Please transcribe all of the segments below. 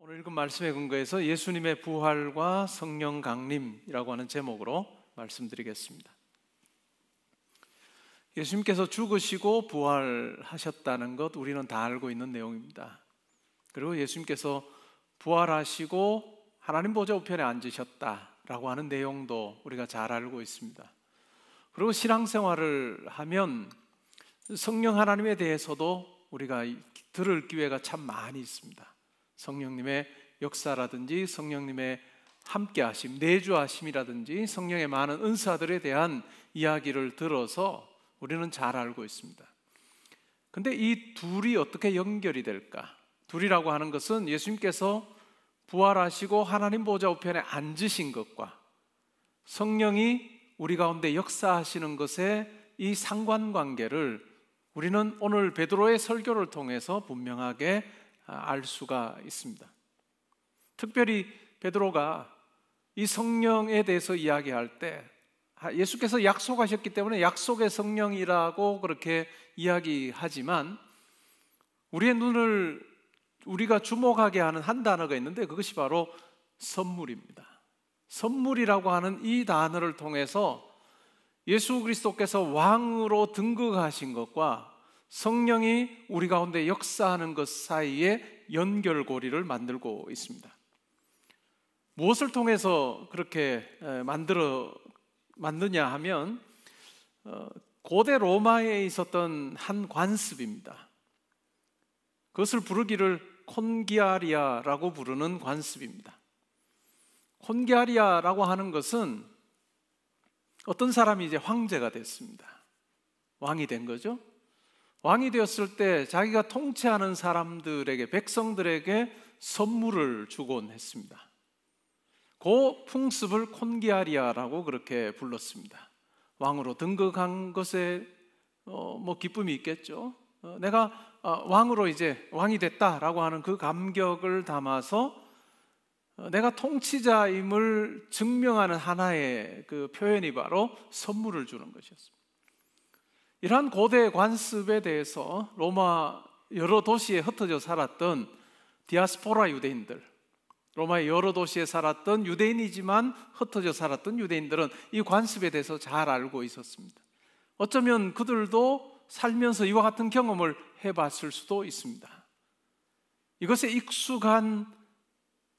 오늘 읽은 말씀에 근거해서 예수님의 부활과 성령 강림이라고 하는 제목으로 말씀드리겠습니다. 예수님께서 죽으시고 부활하셨다는 것 우리는 다 알고 있는 내용입니다. 그리고 예수님께서 부활하시고 하나님 보좌 우편에 앉으셨다라고 하는 내용도 우리가 잘 알고 있습니다. 그리고 신앙생활을 하면 성령 하나님에 대해서도 우리가 들을 기회가 참 많이 있습니다. 성령님의 역사라든지 성령님의 함께하심, 내주하심이라든지 성령의 많은 은사들에 대한 이야기를 들어서 우리는 잘 알고 있습니다. 근데 이 둘이 어떻게 연결이 될까? 둘이라고 하는 것은 예수님께서 부활하시고 하나님 보좌 우편에 앉으신 것과 성령이 우리 가운데 역사하시는 것의 이 상관관계를 우리는 오늘 베드로의 설교를 통해서 분명하게 알 수가 있습니다. 특별히 베드로가 이 성령에 대해서 이야기할 때 예수께서 약속하셨기 때문에 약속의 성령이라고 그렇게 이야기하지만 우리의 눈을 우리가 주목하게 하는 한 단어가 있는데 그것이 바로 선물입니다. 선물이라고 하는 이 단어를 통해서 예수 그리스도께서 왕으로 등극하신 것과 성령이 우리 가운데 역사하는 것 사이에 연결고리를 만들고 있습니다. 무엇을 통해서 그렇게 만드냐 하면 고대 로마에 있었던 한 관습입니다. 그것을 부르기를 콘기아리아라고 부르는 관습입니다. 콘기아리아라고 하는 것은 어떤 사람이 이제 황제가 됐습니다. 왕이 된 거죠. 왕이 되었을 때 자기가 통치하는 사람들에게, 백성들에게 선물을 주곤 했습니다. 그 풍습을 콘기아리아라고 그렇게 불렀습니다. 왕으로 등극한 것에 기쁨이 있겠죠. 내가 왕으로 이제 왕이 됐다라고 하는 그 감격을 담아서 내가 통치자임을 증명하는 하나의 그 표현이 바로 선물을 주는 것이었습니다. 이러한 고대 관습에 대해서 로마 여러 도시에 흩어져 살았던 디아스포라 유대인들, 로마의 여러 도시에 살았던 유대인이지만 흩어져 살았던 유대인들은 이 관습에 대해서 잘 알고 있었습니다. 어쩌면 그들도 살면서 이와 같은 경험을 해봤을 수도 있습니다. 이것에 익숙한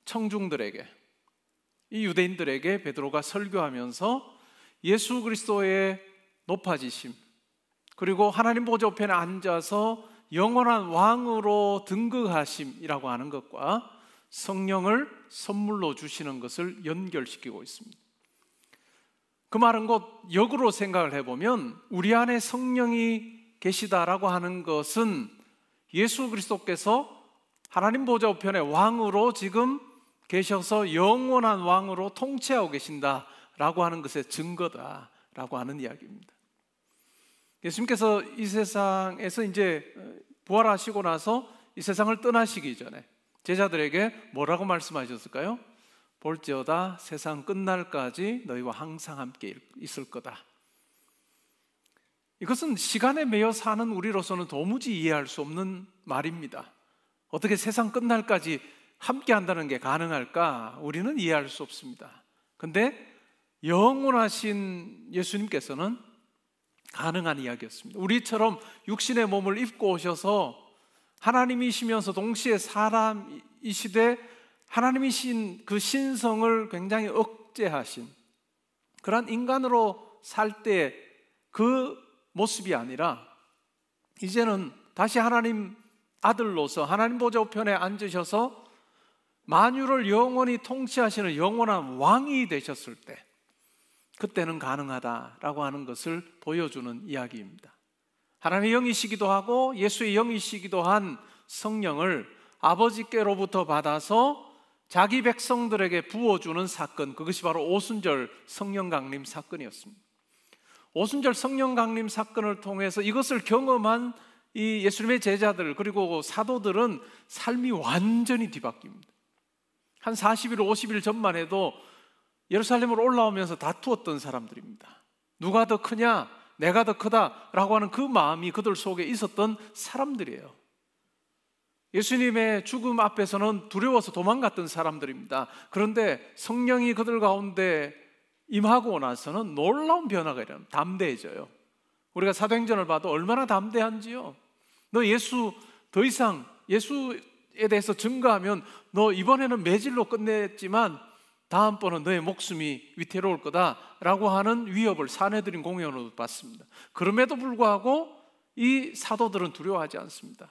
청중들에게, 이 유대인들에게 베드로가 설교하면서 예수 그리스도의 높아지심, 그리고 하나님 보좌 우편에 앉아서 영원한 왕으로 등극하심이라고 하는 것과 성령을 선물로 주시는 것을 연결시키고 있습니다. 그 말은 곧 역으로 생각을 해보면 우리 안에 성령이 계시다라고 하는 것은 예수 그리스도께서 하나님 보좌 우편에 왕으로 지금 계셔서 영원한 왕으로 통치하고 계신다라고 하는 것의 증거다라고 하는 이야기입니다. 예수님께서 이 세상에서 이제 부활하시고 나서 이 세상을 떠나시기 전에 제자들에게 뭐라고 말씀하셨을까요? 볼지어다 세상 끝날까지 너희와 항상 함께 있을 거다. 이것은 시간에 매여 사는 우리로서는 도무지 이해할 수 없는 말입니다. 어떻게 세상 끝날까지 함께 한다는 게 가능할까? 우리는 이해할 수 없습니다. 근데 영원하신 예수님께서는 가능한 이야기였습니다. 우리처럼 육신의 몸을 입고 오셔서 하나님이시면서 동시에 사람이시되 하나님이신 그 신성을 굉장히 억제하신 그런 인간으로 살 때 그 모습이 아니라 이제는 다시 하나님 아들로서 하나님 보좌 우편에 앉으셔서 만유를 영원히 통치하시는 영원한 왕이 되셨을 때 그때는 가능하다라고 하는 것을 보여주는 이야기입니다. 하나님의 영이시기도 하고 예수의 영이시기도 한 성령을 아버지께로부터 받아서 자기 백성들에게 부어주는 사건, 그것이 바로 오순절 성령 강림 사건이었습니다. 오순절 성령 강림 사건을 통해서 이것을 경험한 이 예수님의 제자들 그리고 사도들은 삶이 완전히 뒤바뀝니다. 한 40일, 50일 전만 해도 예루살렘으로 올라오면서 다투었던 사람들입니다. 누가 더 크냐? 내가 더 크다라고 하는 그 마음이 그들 속에 있었던 사람들이에요. 예수님의 죽음 앞에서는 두려워서 도망갔던 사람들입니다. 그런데 성령이 그들 가운데 임하고 나서는 놀라운 변화가 일어납니다. 담대해져요. 우리가 사도행전을 봐도 얼마나 담대한지요. 너 예수 더 이상 예수에 대해서 증거하면 너 이번에는 매질로 끝냈지만 다음번은 너의 목숨이 위태로울 거다라고 하는 위협을 사내들인 공연으로 받습니다. 그럼에도 불구하고 이 사도들은 두려워하지 않습니다.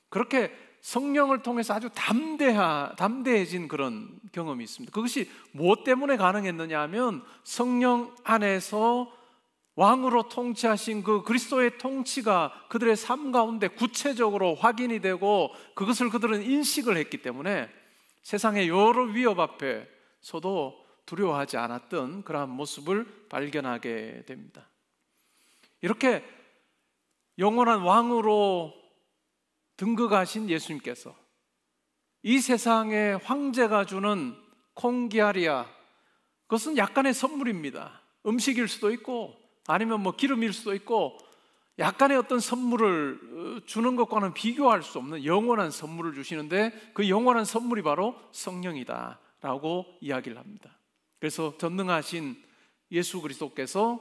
그렇게 성령을 통해서 아주 담대해진 그런 경험이 있습니다. 그것이 무엇 때문에 가능했느냐 하면 성령 안에서 왕으로 통치하신 그 그리스도의 통치가 그들의 삶 가운데 구체적으로 확인이 되고 그것을 그들은 인식을 했기 때문에 세상의 여러 위협 앞에서도 두려워하지 않았던 그러한 모습을 발견하게 됩니다. 이렇게 영원한 왕으로 등극하신 예수님께서 이 세상의 황제가 주는 콩기아리아, 그것은 약간의 선물입니다. 음식일 수도 있고 아니면 뭐 기름일 수도 있고 약간의 어떤 선물을 주는 것과는 비교할 수 없는 영원한 선물을 주시는데 그 영원한 선물이 바로 성령이다 라고 이야기를 합니다. 그래서 전능하신 예수 그리스도께서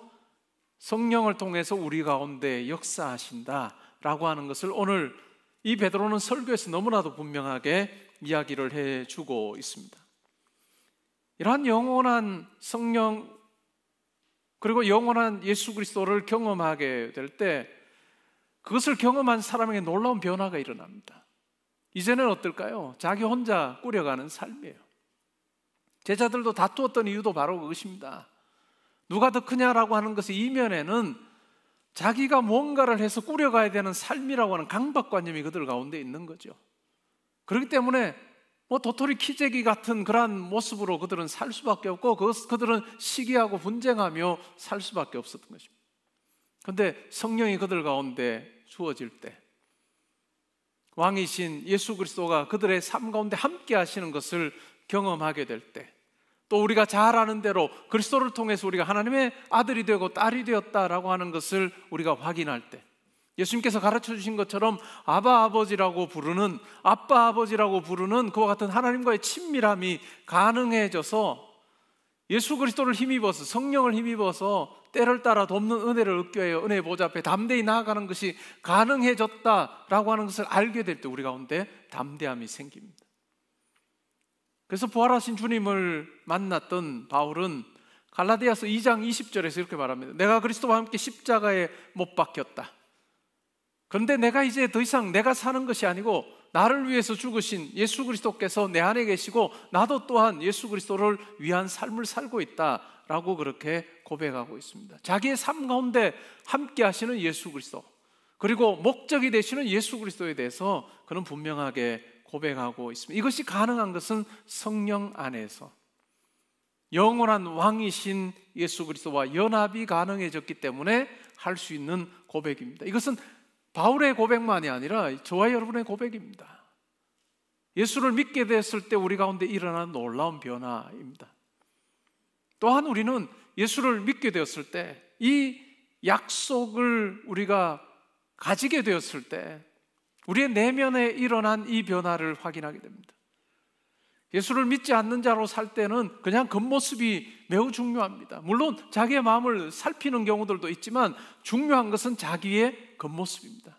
성령을 통해서 우리 가운데 역사하신다 라고 하는 것을 오늘 이 베드로는 설교에서 너무나도 분명하게 이야기를 해주고 있습니다. 이러한 영원한 성령 그리고 영원한 예수 그리스도를 경험하게 될 때 그것을 경험한 사람에게 놀라운 변화가 일어납니다. 이제는 어떨까요? 자기 혼자 꾸려가는 삶이에요. 제자들도 다투었던 이유도 바로 그것입니다. 누가 더 크냐라고 하는 것의 이면에는 자기가 뭔가를 해서 꾸려가야 되는 삶이라고 하는 강박관념이 그들 가운데 있는 거죠. 그렇기 때문에 도토리 키재기 같은 그러한 모습으로 그들은 살 수밖에 없고 그들은 시기하고 분쟁하며 살 수밖에 없었던 것입니다. 그런데 성령이 그들 가운데 주어질 때 왕이신 예수 그리스도가 그들의 삶 가운데 함께 하시는 것을 경험하게 될 때 또 우리가 잘 아는 대로 그리스도를 통해서 우리가 하나님의 아들이 되고 딸이 되었다라고 하는 것을 우리가 확인할 때 예수님께서 가르쳐 주신 것처럼 아바 아버지라고 부르는 아빠 아버지라고 부르는 그와 같은 하나님과의 친밀함이 가능해져서 예수 그리스도를 힘입어서 성령을 힘입어서 때를 따라 돕는 은혜를 얻게 하여 은혜의 보좌 앞에 담대히 나아가는 것이 가능해졌다라고 하는 것을 알게 될 때 우리 가운데 담대함이 생깁니다. 그래서 부활하신 주님을 만났던 바울은 갈라디아서 2장 20절에서 이렇게 말합니다. 내가 그리스도와 함께 십자가에 못 박혔다. 그런데 내가 이제 더 이상 내가 사는 것이 아니고 나를 위해서 죽으신 예수 그리스도께서 내 안에 계시고 나도 또한 예수 그리스도를 위한 삶을 살고 있다라고 그렇게 고백하고 있습니다. 자기의 삶 가운데 함께 하시는 예수 그리스도 그리고 목적이 되시는 예수 그리스도에 대해서 그는 분명하게 고백하고 있습니다. 이것이 가능한 것은 성령 안에서 영원한 왕이신 예수 그리스도와 연합이 가능해졌기 때문에 할 수 있는 고백입니다. 이것은 바울의 고백만이 아니라 저와 여러분의 고백입니다. 예수를 믿게 됐을 때 우리 가운데 일어난 놀라운 변화입니다. 또한 우리는 예수를 믿게 되었을 때 이 약속을 우리가 가지게 되었을 때 우리의 내면에 일어난 이 변화를 확인하게 됩니다. 예수를 믿지 않는 자로 살 때는 그냥 겉모습이 매우 중요합니다. 물론 자기의 마음을 살피는 경우들도 있지만 중요한 것은 자기의 겉모습입니다.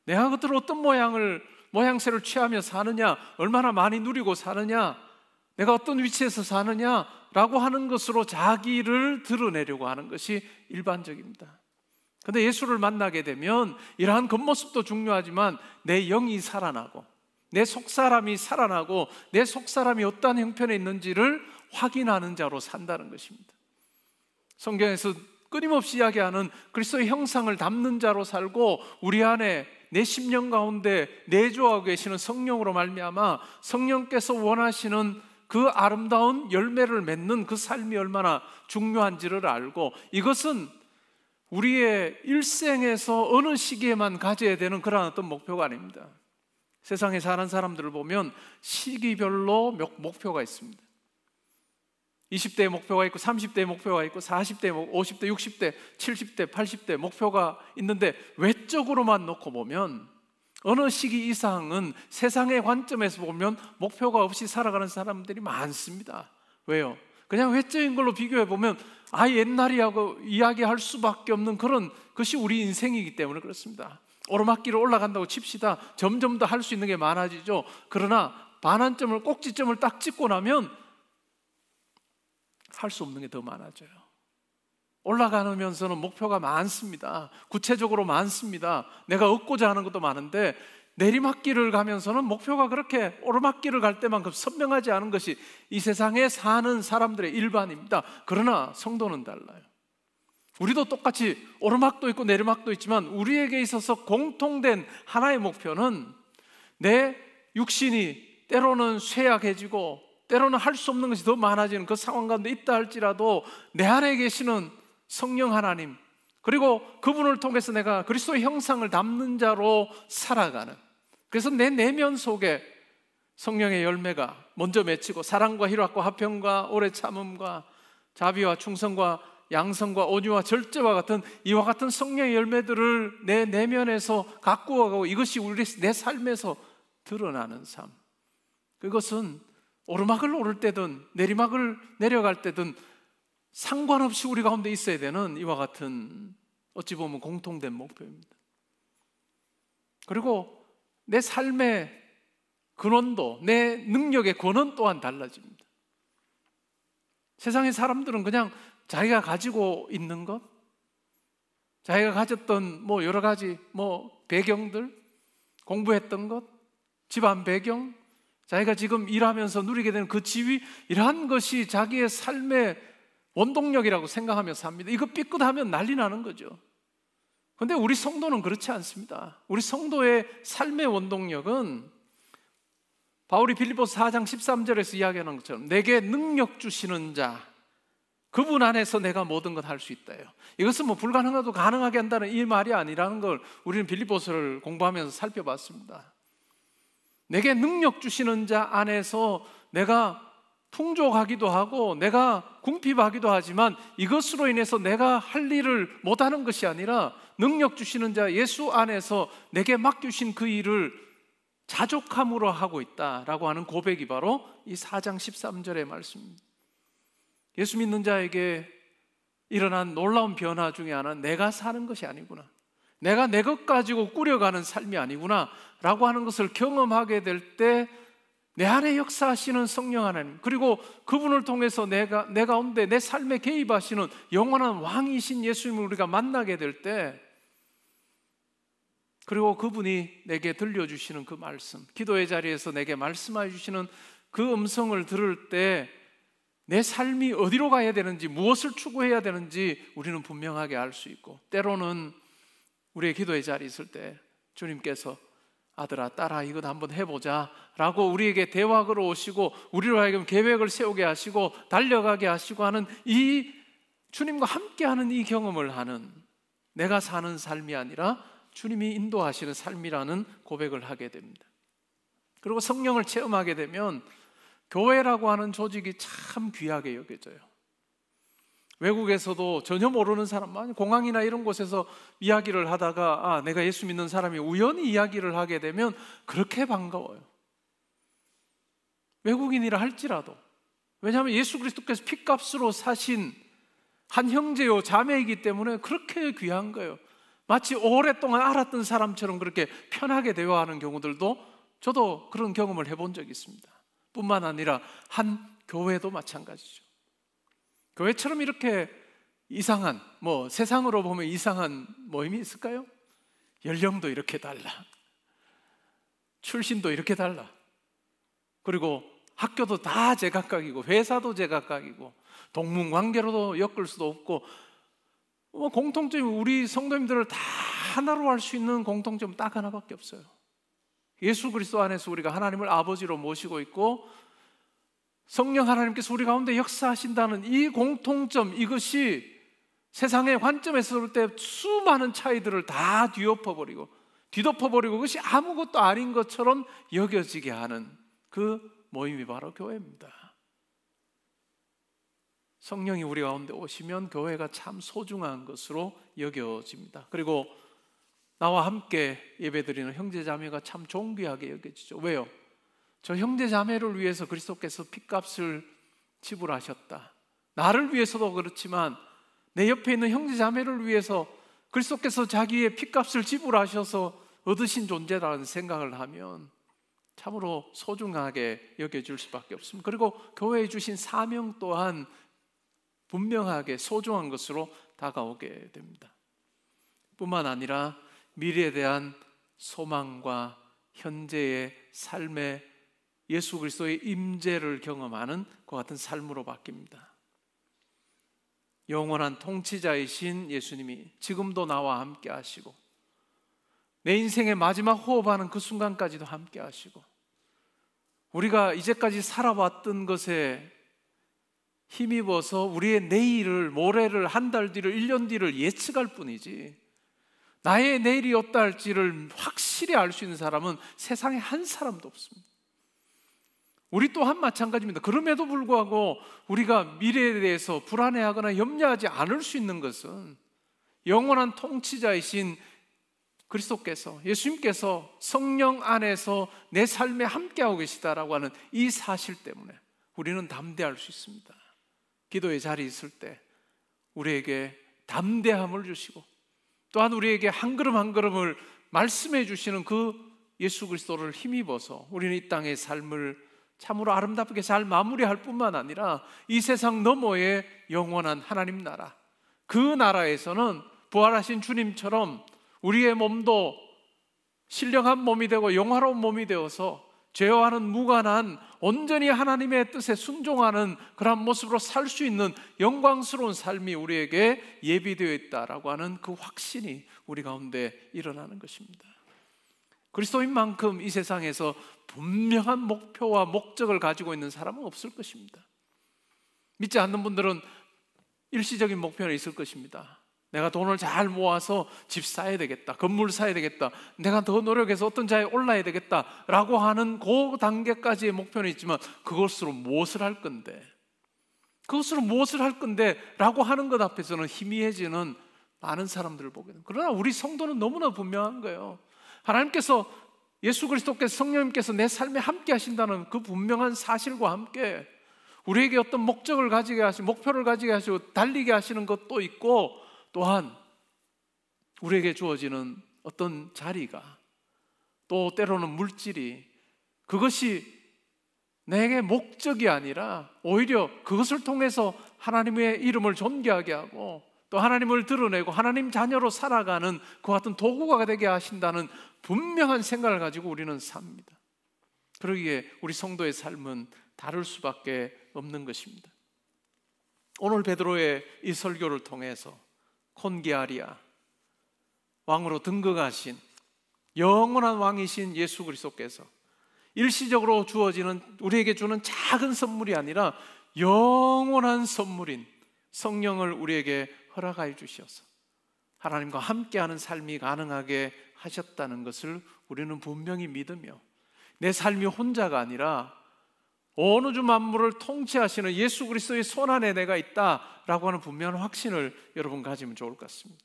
내가 그들 어떤 모양새를 취하며 사느냐, 얼마나 많이 누리고 사느냐, 내가 어떤 위치에서 사느냐라고 하는 것으로 자기를 드러내려고 하는 것이 일반적입니다. 그런데 예수를 만나게 되면 이러한 겉모습도 중요하지만 내 영이 살아나고 내 속사람이 살아나고 내 속사람이 어떠한 형편에 있는지를 확인하는 자로 산다는 것입니다. 성경에서 끊임없이 이야기하는 그리스도의 형상을 담는 자로 살고 우리 안에 내 심령 가운데 내주하고 계시는 성령으로 말미암아 성령께서 원하시는 그 아름다운 열매를 맺는 그 삶이 얼마나 중요한지를 알고 이것은 우리의 일생에서 어느 시기에만 가져야 되는 그런 어떤 목표가 아닙니다. 세상에 사는 사람들을 보면 시기별로 목표가 있습니다. 20대의 목표가 있고 30대의 목표가 있고 40대, 50대, 60대, 70대, 80대 목표가 있는데 외적으로만 놓고 보면 어느 시기 이상은 세상의 관점에서 보면 목표가 없이 살아가는 사람들이 많습니다. 왜요? 그냥 외적인 걸로 비교해 보면 옛날이하고 이야기할 수밖에 없는 그런 것이 우리 인생이기 때문에 그렇습니다. 오르막길을 올라간다고 칩시다. 점점 더 할 수 있는 게 많아지죠. 그러나 반환점을, 꼭지점을 딱 찍고 나면 할 수 없는 게 더 많아져요. 올라가면서는 목표가 많습니다. 구체적으로 많습니다. 내가 얻고자 하는 것도 많은데 내리막길을 가면서는 목표가 그렇게 오르막길을 갈 때만큼 선명하지 않은 것이 이 세상에 사는 사람들의 일반입니다. 그러나 성도는 달라요. 우리도 똑같이 오르막도 있고 내리막도 있지만 우리에게 있어서 공통된 하나의 목표는 내 육신이 때로는 쇠약해지고 때로는 할 수 없는 것이 더 많아지는 그 상황 가운데 있다 할지라도 내 안에 계시는 성령 하나님, 그리고 그분을 통해서 내가 그리스도의 형상을 담는 자로 살아가는, 그래서 내 내면 속에 성령의 열매가 먼저 맺히고 사랑과 희락과 화평과 오래 참음과 자비와 충성과 양성과 온유와 절제와 같은 이와 같은 성령의 열매들을 내 내면에서 가꾸어가고 이것이 내 삶에서 드러나는 삶. 그것은 오르막을 오를 때든 내리막을 내려갈 때든 상관없이 우리 가운데 있어야 되는 이와 같은 어찌 보면 공통된 목표입니다. 그리고 내 삶의 근원도, 내 능력의 권원 또한 달라집니다. 세상의 사람들은 그냥 자기가 가지고 있는 것, 자기가 가졌던 여러 가지 배경들, 공부했던 것, 집안 배경, 자기가 지금 일하면서 누리게 되는 그 지위, 이러한 것이 자기의 삶의 원동력이라고 생각하며 삽니다. 이거 삐끗하면 난리 나는 거죠. 그런데 우리 성도는 그렇지 않습니다. 우리 성도의 삶의 원동력은 바울이 빌립보서 4장 13절에서 이야기하는 것처럼 내게 능력 주시는 자, 그분 안에서 내가 모든 것 할 수 있다요. 이것은 불가능하도 가능하게 한다는 이 말이 아니라는 걸 우리는 빌립보서를 공부하면서 살펴봤습니다. 내게 능력 주시는 자 안에서 내가 풍족하기도 하고 내가 궁핍하기도 하지만 이것으로 인해서 내가 할 일을 못하는 것이 아니라 능력 주시는 자 예수 안에서 내게 맡기신 그 일을 자족함으로 하고 있다라고 하는 고백이 바로 이 4장 13절의 말씀입니다. 예수 믿는 자에게 일어난 놀라운 변화 중에 하나는 내가 사는 것이 아니구나, 내가 내 것 가지고 꾸려가는 삶이 아니구나 라고 하는 것을 경험하게 될 때 내 안에 역사하시는 성령 하나님, 그리고 그분을 통해서 내 가운데 내 삶에 개입하시는 영원한 왕이신 예수님을 우리가 만나게 될 때, 그리고 그분이 내게 들려주시는 그 말씀, 기도의 자리에서 내게 말씀해 주시는 그 음성을 들을 때 내 삶이 어디로 가야 되는지, 무엇을 추구해야 되는지 우리는 분명하게 알 수 있고, 때로는 우리의 기도의 자리에 있을 때 주님께서 아들아 딸아 이것 한번 해보자 라고 우리에게 대화 걸어오시고 우리로 하여금 계획을 세우게 하시고 달려가게 하시고 하는 이 주님과 함께하는 이 경험을 하는, 내가 사는 삶이 아니라 주님이 인도하시는 삶이라는 고백을 하게 됩니다. 그리고 성령을 체험하게 되면 교회라고 하는 조직이 참 귀하게 여겨져요. 외국에서도 전혀 모르는 사람, 공항이나 이런 곳에서 이야기를 하다가 내가 예수 믿는 사람이 우연히 이야기를 하게 되면 그렇게 반가워요. 외국인이라 할지라도. 왜냐하면 예수 그리스도께서 핏값으로 사신 한 형제요 자매이기 때문에 그렇게 귀한 거예요. 마치 오랫동안 알았던 사람처럼 그렇게 편하게 대화하는 경우들도 저도 그런 경험을 해본 적이 있습니다. 뿐만 아니라 한 교회도 마찬가지죠. 교회처럼 이렇게 이상한, 세상으로 보면 이상한 모임이 있을까요? 연령도 이렇게 달라, 출신도 이렇게 달라, 그리고 학교도 다 제각각이고 회사도 제각각이고 동문관계로도 엮을 수도 없고 공통점이 우리 성도님들을 다 하나로 할 수 있는 공통점 딱 하나밖에 없어요. 예수 그리스도 안에서 우리가 하나님을 아버지로 모시고 있고 성령 하나님께서 우리 가운데 역사하신다는 이 공통점, 이것이 세상의 관점에서 볼 때 수많은 차이들을 다 뒤덮어버리고 그것이 아무것도 아닌 것처럼 여겨지게 하는 그 모임이 바로 교회입니다. 성령이 우리 가운데 오시면 교회가 참 소중한 것으로 여겨집니다. 그리고 나와 함께 예배드리는 형제자매가 참 존귀하게 여겨지죠. 왜요? 저 형제자매를 위해서 그리스도께서 핏값을 지불하셨다. 나를 위해서도 그렇지만 내 옆에 있는 형제자매를 위해서 그리스도께서 자기의 핏값을 지불하셔서 얻으신 존재라는 생각을 하면 참으로 소중하게 여겨질 수밖에 없습니다. 그리고 교회에 주신 사명 또한 분명하게 소중한 것으로 다가오게 됩니다. 뿐만 아니라 미래에 대한 소망과 현재의 삶에 예수 그리스도의 임재를 경험하는 그와 같은 삶으로 바뀝니다. 영원한 통치자이신 예수님이 지금도 나와 함께 하시고 내 인생의 마지막 호흡하는 그 순간까지도 함께 하시고 우리가 이제까지 살아왔던 것에 힘입어서 우리의 내일을, 모레를, 한 달 뒤를, 1년 뒤를 예측할 뿐이지 나의 내일이 어떠 할지를 확실히 알 수 있는 사람은 세상에 한 사람도 없습니다. 우리 또한 마찬가지입니다. 그럼에도 불구하고 우리가 미래에 대해서 불안해하거나 염려하지 않을 수 있는 것은 영원한 통치자이신 그리스도께서, 예수님께서 성령 안에서 내 삶에 함께하고 계시다라고 하는 이 사실 때문에 우리는 담대할 수 있습니다. 기도의 자리에 있을 때 우리에게 담대함을 주시고 또한 우리에게 한 걸음 한 걸음을 말씀해 주시는 그 예수 그리스도를 힘입어서 우리는 이 땅의 삶을 참으로 아름답게 잘 마무리할 뿐만 아니라 이 세상 너머의 영원한 하나님 나라, 그 나라에서는 부활하신 주님처럼 우리의 몸도 신령한 몸이 되고 영화로운 몸이 되어서 죄와는 무관한 온전히 하나님의 뜻에 순종하는 그런 모습으로 살 수 있는 영광스러운 삶이 우리에게 예비되어 있다라고 하는 그 확신이 우리 가운데 일어나는 것입니다. 그리스도인 만큼 이 세상에서 분명한 목표와 목적을 가지고 있는 사람은 없을 것입니다. 믿지 않는 분들은 일시적인 목표는 있을 것입니다. 내가 돈을 잘 모아서 집 사야 되겠다, 건물 사야 되겠다, 내가 더 노력해서 어떤 자리에 올라야 되겠다라고 하는 그 단계까지의 목표는 있지만 그것으로 무엇을 할 건데, 그것으로 무엇을 할 건데 라고 하는 것 앞에서는 희미해지는 많은 사람들을 보게 됩니다. 그러나 우리 성도는 너무나 분명한 거예요. 하나님께서, 예수 그리스도께서, 성령님께서 내 삶에 함께 하신다는 그 분명한 사실과 함께 우리에게 어떤 목적을 가지게 하시고 목표를 가지게 하시고 달리게 하시는 것도 있고, 또한 우리에게 주어지는 어떤 자리가, 또 때로는 물질이, 그것이 내게 목적이 아니라 오히려 그것을 통해서 하나님의 이름을 존귀하게 하고 또 하나님을 드러내고 하나님 자녀로 살아가는 그 같은 도구가 되게 하신다는 분명한 생각을 가지고 우리는 삽니다. 그러기에 우리 성도의 삶은 다를 수밖에 없는 것입니다. 오늘 베드로의 이 설교를 통해서 콘기아리아, 왕으로 등극하신 영원한 왕이신 예수 그리스도께서 일시적으로 주어지는, 우리에게 주는 작은 선물이 아니라 영원한 선물인 성령을 우리에게 허락하여 주셔서 하나님과 함께하는 삶이 가능하게 하셨다는 것을 우리는 분명히 믿으며, 내 삶이 혼자가 아니라 온 우주 만물을 통치하시는 예수 그리스도의 손 안에 내가 있다라고 하는 분명한 확신을 여러분 가지면 좋을 것 같습니다.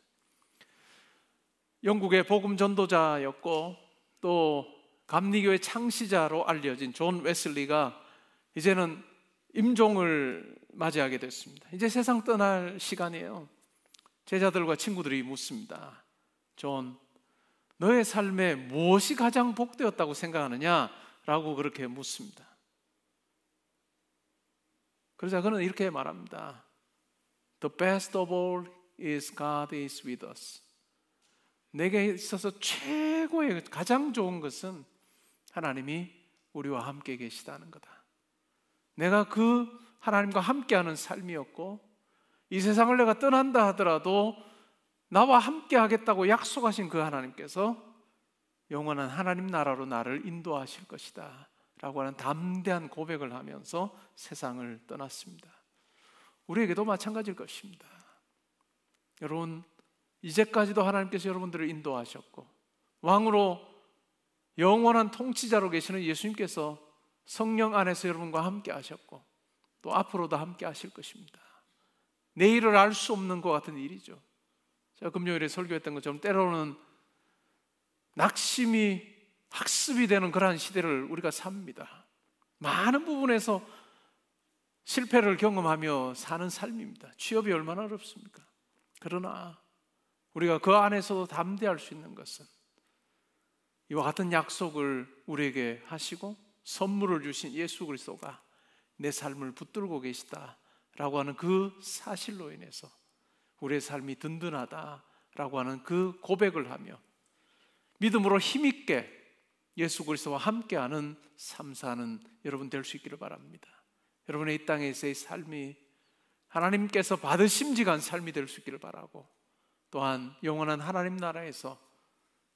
영국의 복음 전도자였고 또 감리교의 창시자로 알려진 존 웨슬리가 이제는 임종을 맞이하게 됐습니다. 이제 세상 떠날 시간이에요. 제자들과 친구들이 묻습니다. 존, 너의 삶에 무엇이 가장 복되었다고 생각하느냐? 라고 그렇게 묻습니다. 그러자 그는 이렇게 말합니다. The best of all is God is with us. 내게 있어서 최고의, 가장 좋은 것은 하나님이 우리와 함께 계시다는 거다. 내가 그 하나님과 함께하는 삶이었고 이 세상을 내가 떠난다 하더라도 나와 함께 하겠다고 약속하신 그 하나님께서 영원한 하나님 나라로 나를 인도하실 것이다 라고 하는 담대한 고백을 하면서 세상을 떠났습니다. 우리에게도 마찬가지일 것입니다. 여러분, 이제까지도 하나님께서 여러분들을 인도하셨고 왕으로 영원한 통치자로 계시는 예수님께서 성령 안에서 여러분과 함께 하셨고 또 앞으로도 함께 하실 것입니다. 내일을 알 수 없는 것 같은 일이죠. 제가 금요일에 설교했던 것처럼 때로는 낙심이 학습이 되는 그러한 시대를 우리가 삽니다. 많은 부분에서 실패를 경험하며 사는 삶입니다. 취업이 얼마나 어렵습니까? 그러나 우리가 그 안에서도 담대할 수 있는 것은 이와 같은 약속을 우리에게 하시고 선물을 주신 예수 그리스도가 내 삶을 붙들고 계시다라고 하는 그 사실로 인해서 우리의 삶이 든든하다라고 하는 그 고백을 하며 믿음으로 힘있게 예수 그리스도와 함께하는 삶 사는 여러분 될 수 있기를 바랍니다. 여러분의 이 땅에서의 삶이 하나님께서 받으심직한 삶이 될 수 있기를 바라고, 또한 영원한 하나님 나라에서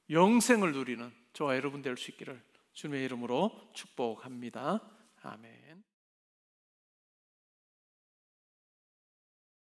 영생을 누리는 저와 여러분 될 수 있기를 주님의 이름으로 축복합니다. 아멘.